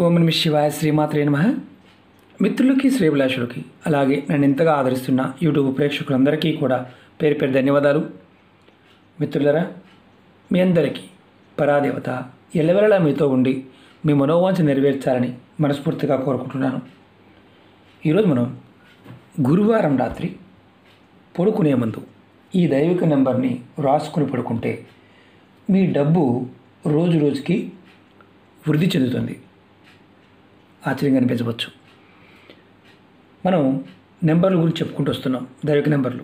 ఓం నమః శివాయ శ్రీమాత్రే నమః. మిత్రులకి శ్రేభిలాషులకి అలాగే నన్ను ఎంతగా ఆదరిస్తున్న యూట్యూబ్ ప్రేక్షకులందరికీ కూడా పేరు పేరు ధన్యవాదాలు. మిత్రులరా, మీ అందరికీ పరాదేవత ఎల్లవెల్లలా మీతో ఉండి మీ మనోవాంఛ నెరవేర్చాలని మనస్ఫూర్తిగా కోరుకుంటున్నాను. ఈరోజు మనం గురువారం రాత్రి పడుకునే ముందు ఈ దైవిక నెంబర్ని రాసుకుని పడుకుంటే మీ డబ్బు రోజు రోజుకి వృద్ధి చెందుతుంది. ఆశ్చర్యంగా అనిపించవచ్చు. మనం నెంబర్ల గురించి చెప్పుకుంటూ వస్తున్నాం. దైవిక నెంబర్లు,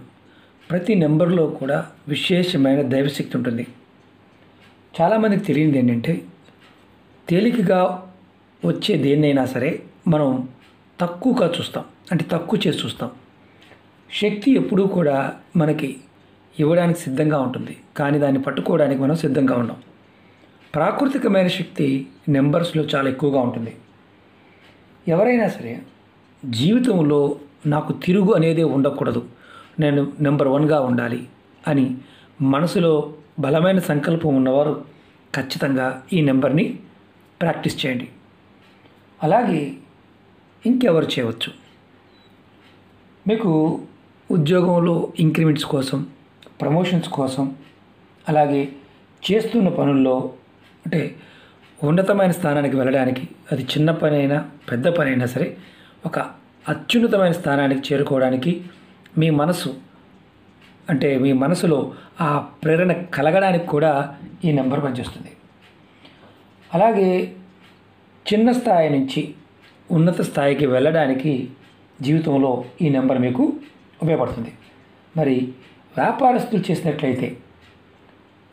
ప్రతి నెంబర్లో కూడా విశేషమైన దైవశక్తి ఉంటుంది. చాలామందికి తెలియనిది ఏంటంటే, తేలికగా వచ్చే దేన్నైనా సరే మనం తక్కువగా చూస్తాం, అంటే తక్కువ చేసి చూస్తాం. శక్తి ఎప్పుడూ కూడా మనకి ఇవ్వడానికి సిద్ధంగా ఉంటుంది, కానీ దాన్ని పట్టుకోవడానికి మనం సిద్ధంగా ఉండం. ప్రాకృతికమైన శక్తి నెంబర్స్లో చాలా ఎక్కువగా ఉంటుంది. ఎవరైనా సరే జీవితంలో నాకు తిరుగు అనేది ఉండకూడదు, నేను నెంబర్ 1గా ఉండాలి అని మనసులో బలమైన సంకల్పం ఉన్నవారు ఖచ్చితంగా ఈ నెంబర్ని ప్రాక్టీస్ చేయండి. అలాగే ఇంకెవరు చేయవచ్చు. మీకు ఉద్యోగంలో ఇంక్రిమెంట్స్ కోసం, ప్రమోషన్స్ కోసం, అలాగే చేస్తున్న పనుల్లో అంటే ఉన్నతమైన స్థానానికి వెళ్ళడానికి, అది చిన్న పని అయినా పెద్ద పని అయినా సరే ఒక అత్యున్నతమైన స్థానానికి చేరుకోవడానికి మీ మనసులో ఆ ప్రేరణ కలగడానికి కూడా ఈ నెంబర్ పనిచేస్తుంది. అలాగే చిన్న స్థాయి నుంచి ఉన్నత స్థాయికి వెళ్ళడానికి జీవితంలో ఈ నెంబర్ మీకు ఉపయోగపడుతుంది. మరి వ్యాపారస్తులు చేసినట్లయితే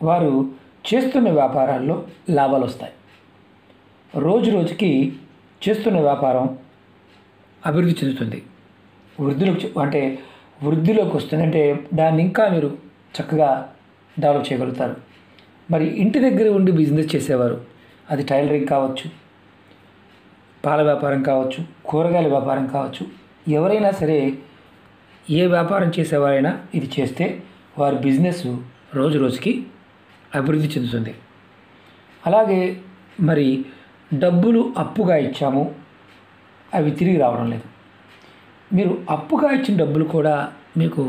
వారు చేస్తున్న వ్యాపారాల్లో లాభాలు వస్తాయి. రోజు రోజుకి చేస్తున్న వ్యాపారం అభివృద్ధి చెందుతుంది, వృద్ధిలోకి వస్తుంది. అంటే దాన్ని ఇంకా మీరు చక్కగా డెవలప్ చేయగలుగుతారు. మరి ఇంటి దగ్గర ఉండి బిజినెస్ చేసేవారు, అది టైలరింగ్ కావచ్చు, పాల వ్యాపారం కావచ్చు, కూరగాయల వ్యాపారం కావచ్చు, ఎవరైనా సరే ఏ వ్యాపారం చేసేవారైనా ఇది చేస్తే వారి బిజినెస్ రోజు రోజుకి అభివృద్ధి చెందుతుంది. అలాగే మరి డబ్బులు అప్పుగా ఇచ్చాము, అవి తిరిగి రావడం లేదు. మీరు అప్పుగా ఇచ్చిన డబ్బులు కూడా మీకు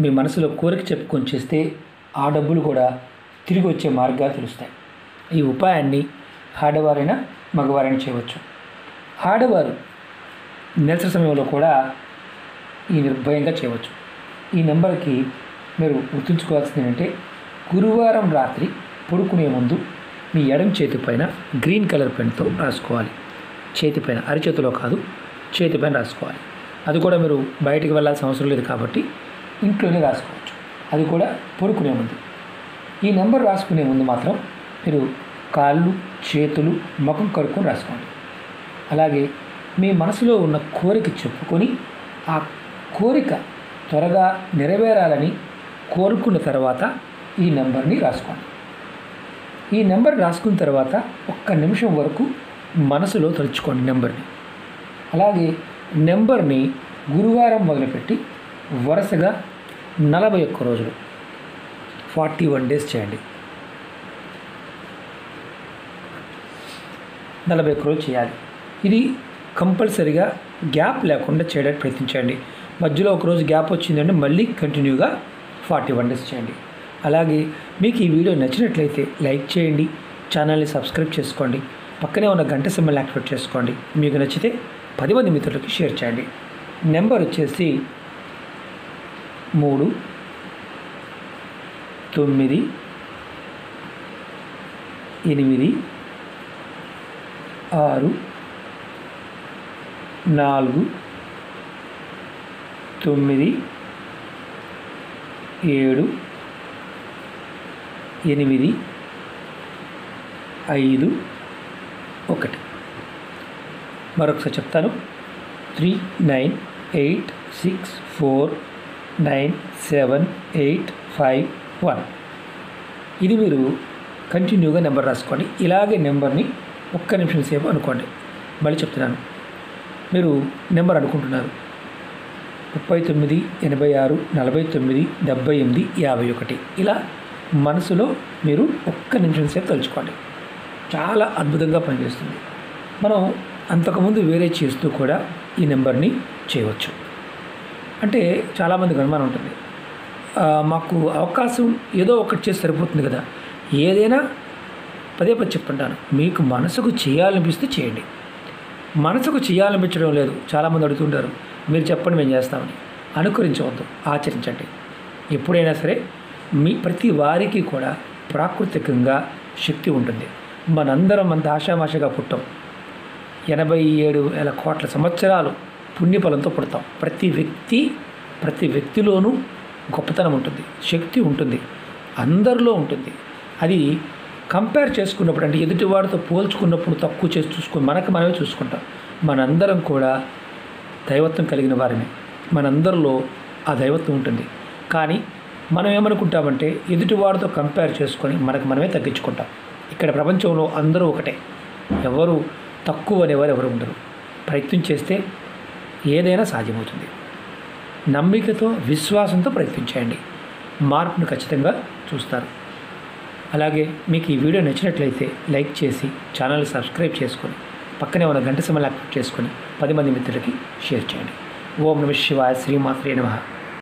మీ మనసులో కోరిక చెప్పుకొని చేస్తే ఆ డబ్బులు కూడా తిరిగి వచ్చే మార్గాలు తెలుస్తాయి. ఈ ఉపాయాన్ని ఆడవారైనా మగవారైనా చేయవచ్చు. ఆడవారు నిద్ర సమయంలో కూడా ఈ నిర్భయంగా చేయవచ్చు. ఈ నెంబర్కి మీరు గుర్తుంచుకోవాల్సింది ఏంటంటే, గురువారం రాత్రి పడుకునే ముందు మీ ఎడమ చేతి పైన గ్రీన్ కలర్ పెన్తో రాసుకోవాలి. చేతిపైన, అరిచేతిలో కాదు, చేతిపైన రాసుకోవాలి. అది కూడా మీరు బయటికి వెళ్ళాల్సిన అవసరం లేదు కాబట్టి ఇంట్లోనే రాసుకోవచ్చు. అది కూడా పడుకునే ముందు. ఈ నెంబర్ రాసుకునే ముందు మాత్రం మీరు కాళ్ళు, చేతులు, ముఖం కడుక్కొని రాసుకోండి. అలాగే మీ మనసులో ఉన్న కోరిక చెప్పుకొని ఆ కోరిక త్వరగా నెరవేరాలని కోరుకున్న తర్వాత ఈ నెంబర్ని రాసుకోండి. ఈ నెంబర్ రాసుకున్న తర్వాత 1 నిమిషం వరకు మనసులో తలుచుకోండి నెంబర్ని. అలాగే నెంబర్ని గురువారం మొదలుపెట్టి వరుసగా 41 రోజులు 41 డేస్ చేయండి. 41 రోజులు చేయాలి. ఇది కంపల్సరీగా గ్యాప్ లేకుండా చేయడానికి ప్రయత్నించండి. మధ్యలో ఒక రోజు గ్యాప్ వచ్చిందంటే మళ్ళీ కంటిన్యూగా 41 డేస్ చేయండి. అలాగే మీకు ఈ వీడియో నచ్చినట్లయితే లైక్ చేయండి, ఛానల్ని సబ్స్క్రైబ్ చేసుకోండి, పక్కనే ఉన్న గంట సింబల్ని యాక్టివేట్ చేసుకోండి. మీకు నచ్చితే 10 మంది మిత్రులకి షేర్ చేయండి. నెంబర్ వచ్చేసి 3 9 8 6 4 9 7 8 5 1. మరొకసారి చెప్తాను. 3 9 8 6 4 9 7 8 5 1. ఇది మీరు కంటిన్యూగా నెంబర్ రాసుకోండి. ఇలాగే నెంబర్ని 1 నిమిషం సేపు అనుకోండి. మళ్ళీ చెప్తున్నాను. మీరు నెంబర్ అనుకుంటున్నారు 39 86 49 78 51. ఇలా మనసులో మీరు 1 నిమిషం సేపు తలుచుకోండి. చాలా అద్భుతంగా పనిచేస్తుంది. మనం అంతకుముందు వేరే చేస్తూ కూడా ఈ నెంబర్ని చేయవచ్చు. అంటే చాలామందికి అనుమానం ఉంటుంది, మాకు అవకాశం ఏదో ఒకటి చేసి సరిపోతుంది కదా. ఏదైనా పదే పదే చెప్తుంటాను, మీకు మనసుకు చేయాలనిపిస్తే చేయండి. మనసుకు చేయాలనిపించడం లేదు, చాలామంది అడుగుతుంటారు, మీరు చెప్పండి మేము చేస్తామని. అనుకరించవద్దు, ఆచరించండి. ఎప్పుడైనా సరే మీ ప్రతి వారికి కూడా ప్రాకృతికంగా శక్తి ఉంటుంది. మనందరం అంత ఆషామాషగా పుట్టాం. 87,000 కోట్ల సంవత్సరాలు పుణ్యఫలంతో పుడతాం. ప్రతి వ్యక్తిలోనూ గొప్పతనం ఉంటుంది, శక్తి ఉంటుంది, అందరిలో ఉంటుంది. అది కంపేర్ చేసుకున్నప్పుడు, అంటే ఎదుటివాడితో పోల్చుకున్నప్పుడు తక్కువ చేసి చూసుకొని మనమే చూసుకుంటాం. మనందరం కూడా దైవత్వం కలిగిన వారమే, మనందరిలో ఆ దైవత్వం ఉంటుంది. కానీ మనం ఏమనుకుంటామంటే ఎదుటివాడితో కంపేర్ చేసుకొని మనమే తగ్గించుకుంటాం. ఇక్కడ ప్రపంచంలో అందరూ ఒకటే, ఎవరు తక్కువ అనేవారు ఎవరు ఉండరు. ప్రయత్నం చేస్తే ఏదైనా సాధ్యమవుతుంది. నమ్మికతో, విశ్వాసంతో ప్రయత్నించండి, మార్పును ఖచ్చితంగా చూస్తారు. అలాగే మీకు ఈ వీడియో నచ్చినట్లయితే లైక్ చేసి ఛానల్ని సబ్స్క్రైబ్ చేసుకొని పక్కనే ఉన్న గంట సింబల్ యాక్టివేట్ చేసుకొని 10 మంది మిత్రులకి షేర్ చేయండి. ఓం నమః శివాయ. శ్రీమాత్రే నమః.